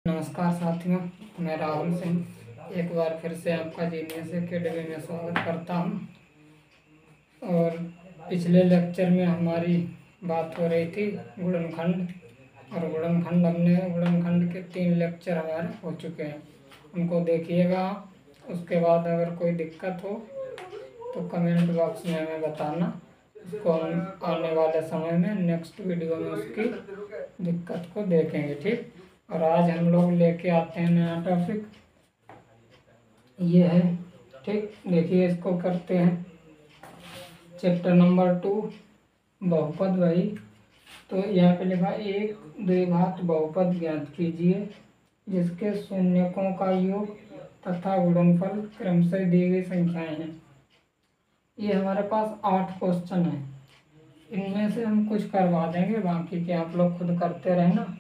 नमस्कार साथियों, मैं राहुल सिंह एक बार फिर से आपका जीनियस एकेडमी में स्वागत करता हूं। और पिछले लेक्चर में हमारी बात हो रही थी गुणनखंड, और गुणनखंड के 3 लेक्चर हमारे हो चुके हैं। उनको देखिएगा। उसके बाद अगर कोई दिक्कत हो तो कमेंट बॉक्स में हमें बताना। उसको हम आने वाले समय में नेक्स्ट वीडियो में उसकी दिक्कत को देखेंगे, ठीक। और आज हम लोग लेके आते हैं नया टॉपिक, ये है, ठीक। देखिए, इसको करते हैं चैप्टर नंबर 2 बहुपद। वही तो यहाँ पे लिखा एक द्विघात बहुपद ज्ञात कीजिए जिसके शून्यकों का योग तथा गुणनफल क्रमशः दी गई संख्याएं हैं। ये हमारे पास 8 क्वेश्चन है। इनमें से हम कुछ करवा देंगे, बाकी के आप लोग खुद करते रहना।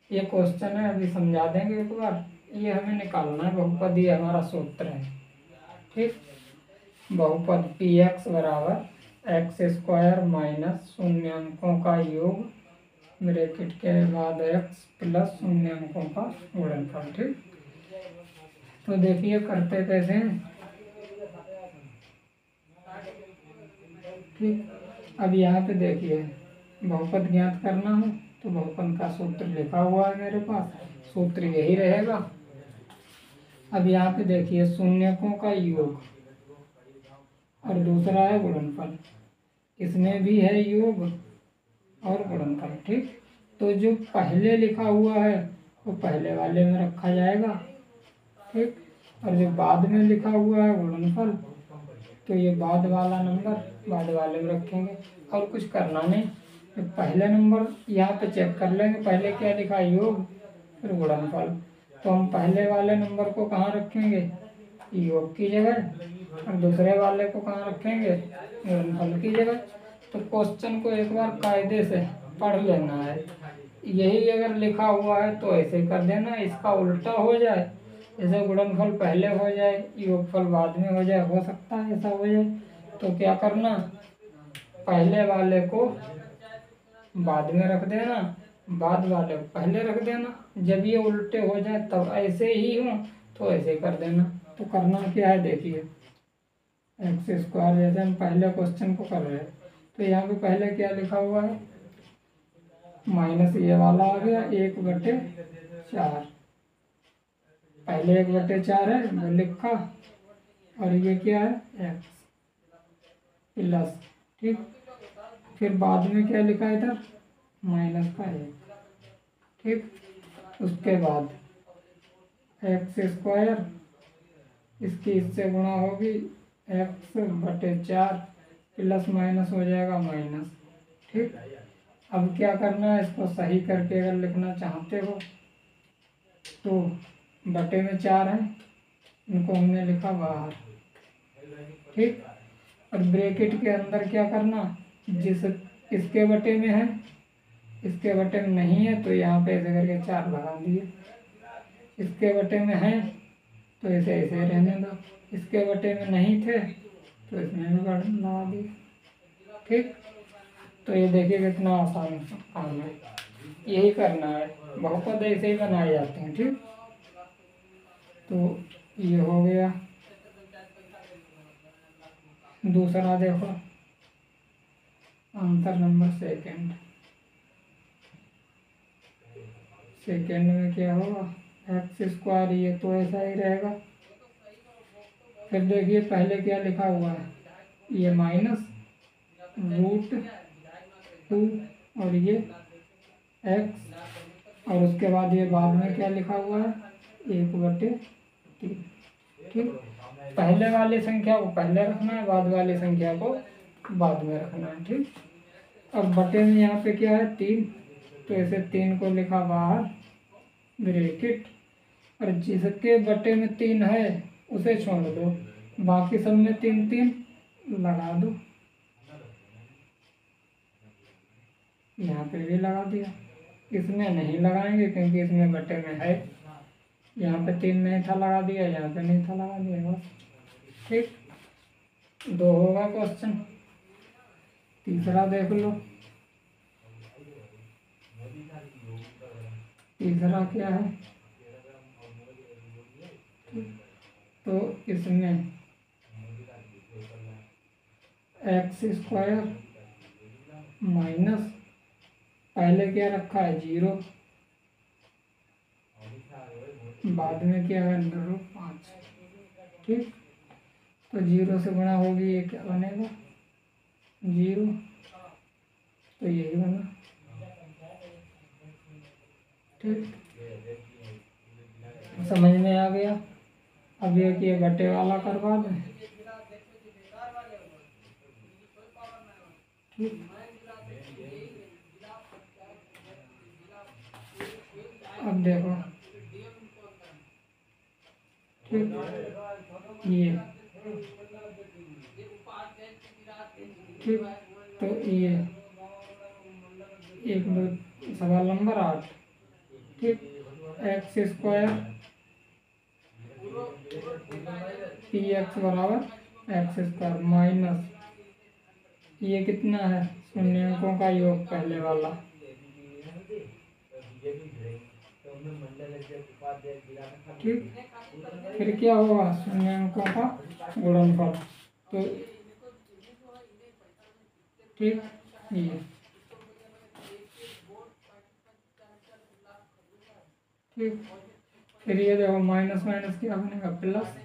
ये क्वेश्चन है, अभी समझा देंगे एक बार। ये हमें निकालना है बहुपद, ये हमारा सूत्र है, ठीक। बहुपद पी एक्स बराबर एक्स स्क्वायर माइनस शून्य अंकों का योग ब्रैकेट के बाद एक्स प्लस शून्य अंकों का गुणनफल, ठीक। तो देखिए करते कैसे हैं, ठीक। अब यहाँ पे देखिए बहुपद ज्ञात करना है तो बहुपद का सूत्र लिखा हुआ है मेरे पास, सूत्र यही रहेगा। अब यहाँ पे देखिए शून्यकों का योग और दूसरा है गुणनफल, इसमें भी है योग और गुणनफल, ठीक। तो जो पहले लिखा हुआ है वो पहले वाले में रखा जाएगा, ठीक। और जो बाद में लिखा हुआ है गुणनफल, तो ये बाद वाला नंबर बाद वाले में रखेंगे। और कुछ करना नहीं, तो पहले नंबर यहाँ पे चेक कर लेंगे, पहले क्या लिखा है योग फिर गुणनफल। तो हम पहले वाले नंबर को कहाँ रखेंगे, योग की जगह, और दूसरे वाले को कहाँ रखेंगे, गुणनफल की जगह। तो क्वेश्चन को एक बार कायदे से पढ़ लेना है। यही अगर लिखा हुआ है तो ऐसे कर देना, इसका उल्टा हो जाए, जैसे गुणनफल पहले हो जाए योगफल बाद में हो जाए, हो सकता है ऐसा हो जाए। तो क्या करना, पहले वाले को बाद में रख देना, बाद वाले को पहले रख देना। जब ये उल्टे हो जाए तब ऐसे ही हो तो ऐसे कर देना। तो करना क्या है, देखिए एक्स स्क्वायर, जैसे हम पहले क्वेश्चन को कर रहे हैं तो यहाँ पे पहले क्या लिखा हुआ है, माइनस ये वाला आ गया 1/4। पहले 1/4 है वो लिखा, और ये क्या है एक्स प्लस, ठीक। फिर बाद में क्या लिखा है इधर, -1, ठीक। उसके बाद एक्स स्क्वायर, इसकी इससे गुणा होगी x/4 प्लस माइनस हो जाएगा माइनस, ठीक। अब क्या करना है, इसको सही करके अगर लिखना चाहते हो तो बटे में 4 है, इनको हमने लिखा बाहर, ठीक। और ब्रैकेट के अंदर क्या करना, जिस इसके बटे में है इसके बटे में नहीं है तो यहाँ पे ऐसे करके 4 लगा दिए। इसके बटे में है तो ऐसे ऐसे रहने दो, इसके बटे में नहीं थे तो इसमें भी लगा दिए, ठीक। तो ये देखिए कितना आसान काम है, यही करना है। बहुपद ऐसे ही बनाए जाते हैं, ठीक। तो ये हो गया। दूसरा देखो, आंसर नंबर सेकेंड में क्या होगा, एक्स स्क्वायर, ये तो ऐसा ही रहेगा। फिर देखिए पहले क्या लिखा हुआ है, ये -√2 और ये एक्स, और उसके बाद ये बाद में क्या लिखा हुआ है 1/3, ठीक। पहले वाली संख्या को पहले रखना है, बाद वाली संख्या को बाद में रखना है, ठीक। अब बटे में यहाँ पे क्या है 3, तो ऐसे 3 को लिखा बाहर ब्रैकेट, और जिसके बटे में 3 है उसे छोड़ दो, बाकी सब में 3 3 लगा दो। यहाँ पे भी लगा दिया, इसमें नहीं लगाएंगे क्योंकि इसमें बटे में है। यहाँ पे 3 नहीं था लगा दिया, यहाँ पे नहीं था लगा दिया, बस, ठीक। 2 होगा क्वेश्चन। तीसरा देख लो, तीसरा क्या है, ठीक, तो इसमें एक्स स्क्वायर माइनस पहले क्या रखा है 0, बाद में क्या है √5। ठीक, तो 0 से गुणा होगी ये क्या बनेगा 0, तो यही बना। ठीक, समझ में आ गया। अब ये बटे वाला करवा दें। ठीक, अब देखो ठीक, ये ठीक, तो ये 1 2 सवाल नंबर 8। ठीक, एक्स स्क्वायर पी एक्स बराबर एक्स स्क्वायर माइनस ये कितना है शून्यकों का योग पहले वाला। ठीक, फिर क्या होगा शून्यकों का गुणनफल। तो ठीक, ये ठीक, फिर ये देखो माइनस माइनस क्या बनेगा प्लस।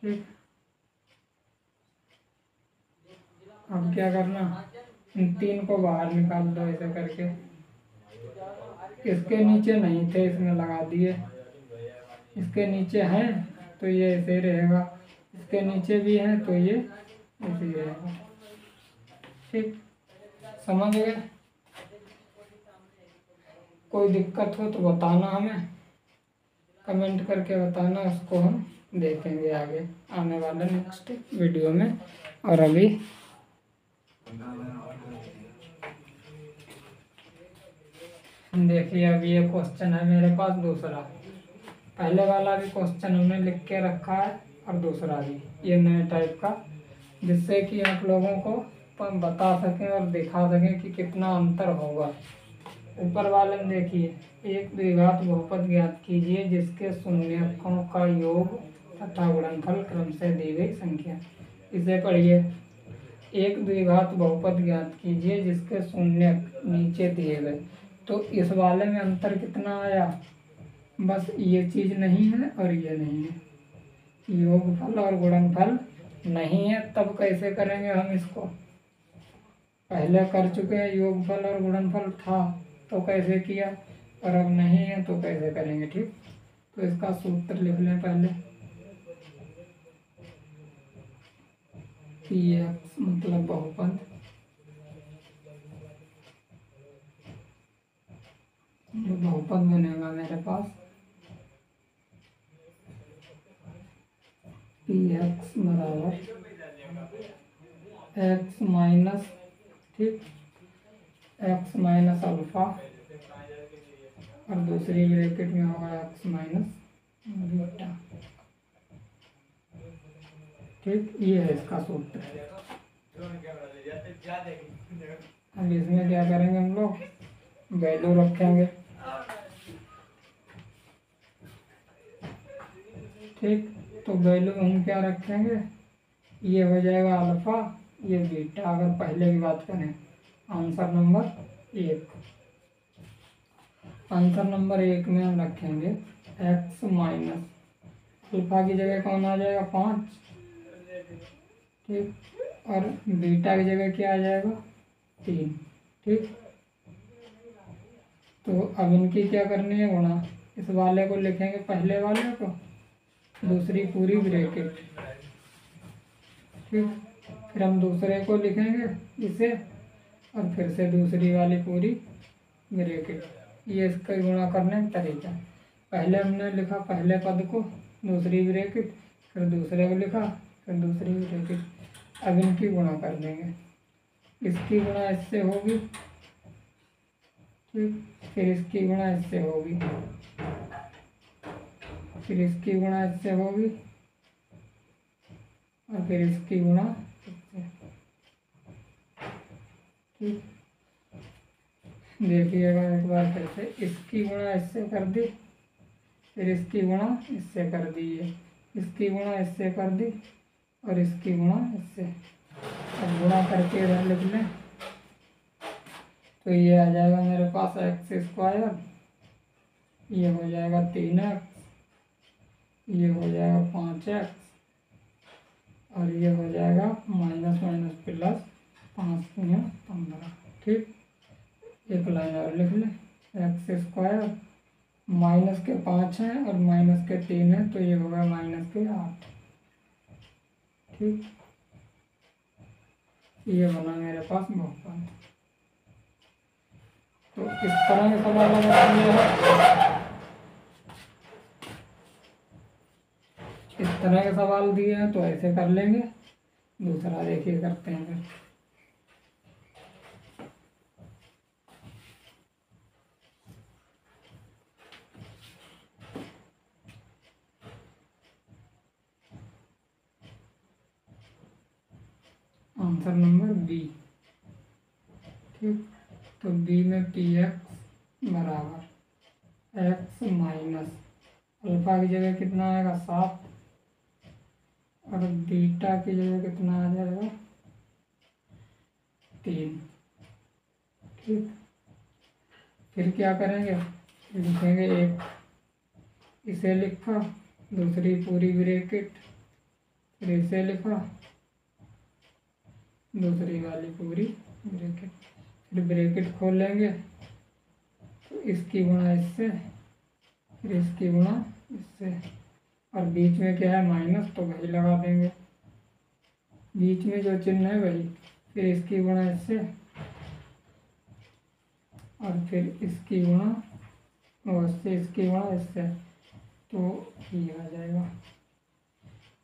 ठीक, अब क्या करना इन 3 को बाहर निकाल दो ऐसे करके। इसके नीचे नहीं थे इसमें लगा दिए, इसके नीचे हैं तो ये ऐसे रहेगा, इसके नीचे भी है तो ये ऐसे ही रहेगा। ठीक, समझ गए। कोई दिक्कत हो तो बताना, हमें कमेंट करके बताना, उसको हम देखेंगे आगे आने वाले नेक्स्ट वीडियो में। और अभी देखिए अभी ये क्वेश्चन है मेरे पास दूसरा, पहले वाला भी क्वेश्चन हमने लिख के रखा है और दूसरा भी ये नए टाइप का, जिससे कि आप लोगों को बता सकें और दिखा सकें कि कितना अंतर होगा। ऊपर वाले में देखिए एक द्विघात बहुपद ज्ञात कीजिए जिसके शून्यकों का योग तथा गुणनफल क्रम से दी गई संख्या। इसे पढ़िए, एक द्विघात बहुपद ज्ञात कीजिए जिसके शून्यक नीचे दिए गए। तो इस वाले में अंतर कितना आया, बस ये चीज़ नहीं है और ये नहीं है, योगफल और गुणनफल नहीं है। तब कैसे करेंगे हम इसको, पहले कर चुके हैं योगफल और गुणनफल था तो कैसे किया, और अब नहीं है तो कैसे करेंगे। ठीक, तो इसका सूत्र लिख लें पहले, पी एक्स मतलब बहुपद, जो बहुपद बनेगा मेरे पास पी एक्स बराबर एक्स माइनस, ठीक, एक्स माइनस अल्फा और दूसरी ब्रैकेट में होगा एक्स माइनस बीटा। ठीक, ये है इसका सूत्र। अब इसमें क्या करेंगे हम लोग, वैल्यू रखेंगे। ठीक, तो वैल्यू हम क्या रखेंगे, ये हो जाएगा अल्फा, ये बीटा। अगर पहले की बात करें आंसर नंबर 1, आंसर नंबर 1 में हम रखेंगे एक्स माइनस अल्फा की जगह कौन आ जाएगा 5, ठीक, और बीटा की जगह क्या आ जाएगा 3। ठीक, तो अब इनकी क्या करनी है गुणा, इस वाले को लिखेंगे पहले वाले को, दूसरी पूरी ब्रैकेट। ठीक, फिर हम दूसरे को लिखेंगे इसे और फिर से दूसरी वाली पूरी ब्रैकेट। ये इसका गुणा करने का तरीका। पहले हमने लिखा पहले पद को दूसरी ब्रैकेट, फिर दूसरे को लिखा फिर दूसरी ब्रैकेट। अब इनकी गुणा कर देंगे, इसकी गुणा इससे होगी, ठीक, फिर इसकी गुणा इससे होगी, फिर इसकी गुणा इससे होगी और फिर इसकी गुणा इससे। ठीक, देखिएगा एक बार फिर से, इसकी गुणा इससे कर दी फिर इसकी गुणा इससे कर दी है, इसकी गुणा इससे कर दी और इसकी गुणा इससे। अब गुणा करके इधर लिख लें तो ये आ जाएगा मेरे पास एक्स स्क्वायर, ये हो जाएगा 3x, ये हो जाएगा 5x और ये हो जाएगा माइनस माइनस प्लस 5 या 15। ठीक, एक लाइन और लिख लें, एक्स स्क्वायर माइनस के 5 हैं और माइनस के 3 हैं तो ये होगा माइनस के 8। ठीक, ये बना मेरे पास बहुपद। तो इस तरह का सवाल अगर दिया है, इस तरह के सवाल दिए हैं तो ऐसे कर लेंगे। दूसरा देखिए करते हैं फिर। Answer number B. ठीक, तो बी में पी एक्स बराबर एक्स माइनस अल्फा की जगह कितना आएगा 7 और बीटा की जगह कितना आ जाएगा 3। ठीक, फिर क्या करेंगे, लिखेंगे एक, इसे लिखा, दूसरी पूरी ब्रैकेट, फिर इसे लिखा, दूसरी वाली पूरी ब्रैकेट, फिर ब्रैकेट खोल लेंगे तो इसकी गुणा इससे, फिर इसकी गुणा इससे और बीच में क्या है माइनस तो वही लगा देंगे, बीच में जो चिन्ह है वही, फिर इसकी गुणा इससे और फिर इसकी गुणा और इससे इसकी गुणा इससे, तो ये आ जाएगा।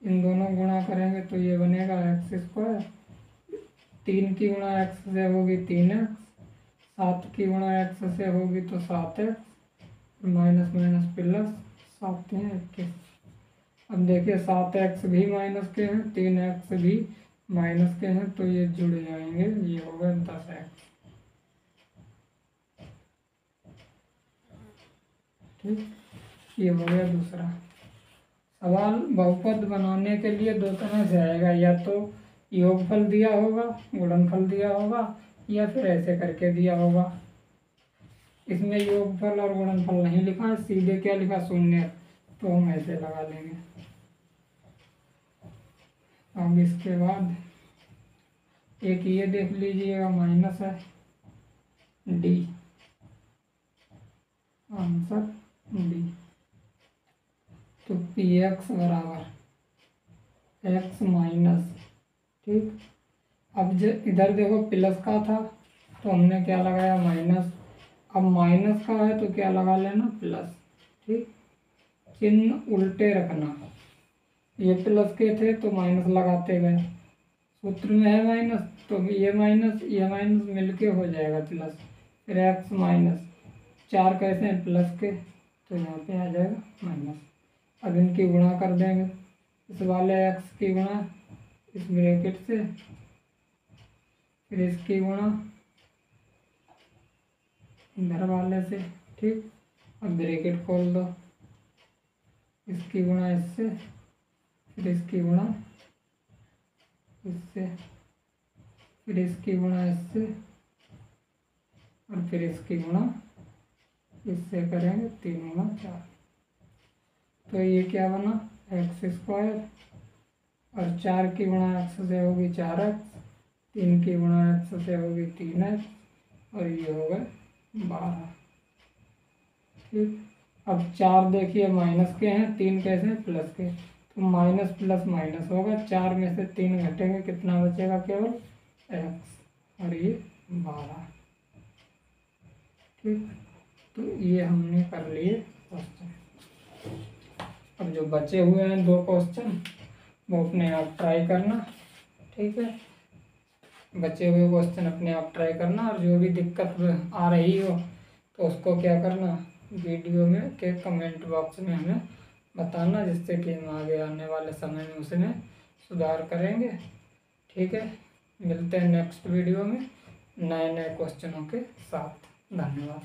इन दोनों गुणा करेंगे तो ये बनेगा एक्स स्क्वायर, 3 की गुणा एक्स से होगी 3x, 7 की गुणा एक्स से होगी तो 7x, माइनस माइनस प्लस 7 है 21। अब देखिए 7x भी माइनस के हैं, 3x भी माइनस के हैं तो ये जुड़ जाएंगे, ये होगा 10x। ठीक, ये हो गया दूसरा सवाल। बहुपद बनाने के लिए दो तरह से आएगा, या तो योगफल दिया होगा, गुणनफल दिया होगा, या फिर ऐसे करके दिया होगा। इसमें योगफल और गुणनफल नहीं लिखा है, सीधे क्या लिखा शून्य, तो हम ऐसे लगा लेंगे। अब इसके बाद एक ये देख लीजिएगा माइनस है डी, आंसर डी। तो पी एक्स बराबर एक्स माइनस। ठीक, अब जो इधर देखो प्लस का था तो हमने क्या लगाया माइनस, अब माइनस का है तो क्या लगा लेना प्लस। ठीक, चिन्ह उल्टे रखना, ये प्लस के थे तो माइनस लगाते गए, सूत्र में है माइनस तो ये माइनस मिलके हो जाएगा प्लस, फिर एक्स माइनस 4 कैसे हैं प्लस के तो यहाँ पे आ जाएगा माइनस। अब इनकी गुणा कर देंगे, इस वाले एक्स की गुणा इस ब्रैकेट से, फिर इसकी गुणा इधर वाले से। ठीक, अब ब्रैकेट खोल दो, इसकी गुणा इससे, फिर इसकी गुणा इससे, फिर इसकी गुणा इससे और फिर इसकी गुणा इससे करेंगे 3 गुणा 4। तो ये क्या बना एक्स स्क्वायर और 4 की गुणा एक्स से होगी 4x, 3 की गुणा एक्स से होगी 3x और ये होगा 12। ठीक, अब 4 देखिए माइनस के हैं, 3 कैसे हैं प्लस के, तो माइनस प्लस माइनस होगा, 4 में से 3 घटेंगे, कितना बचेगा केवल x और ये 12। ठीक, तो ये हमने कर लिए क्वेश्चन। अब जो बचे हुए हैं 2 क्वेश्चन वो अपने आप ट्राई करना। ठीक है, बचे हुए क्वेश्चन अपने आप ट्राई करना और जो भी दिक्कत आ रही हो तो उसको क्या करना वीडियो में के कमेंट बॉक्स में हमें बताना, जिससे कि हम आगे आने वाले समय में उसमें सुधार करेंगे। ठीक है, मिलते हैं नेक्स्ट वीडियो में नए नए क्वेश्चनों के साथ। धन्यवाद।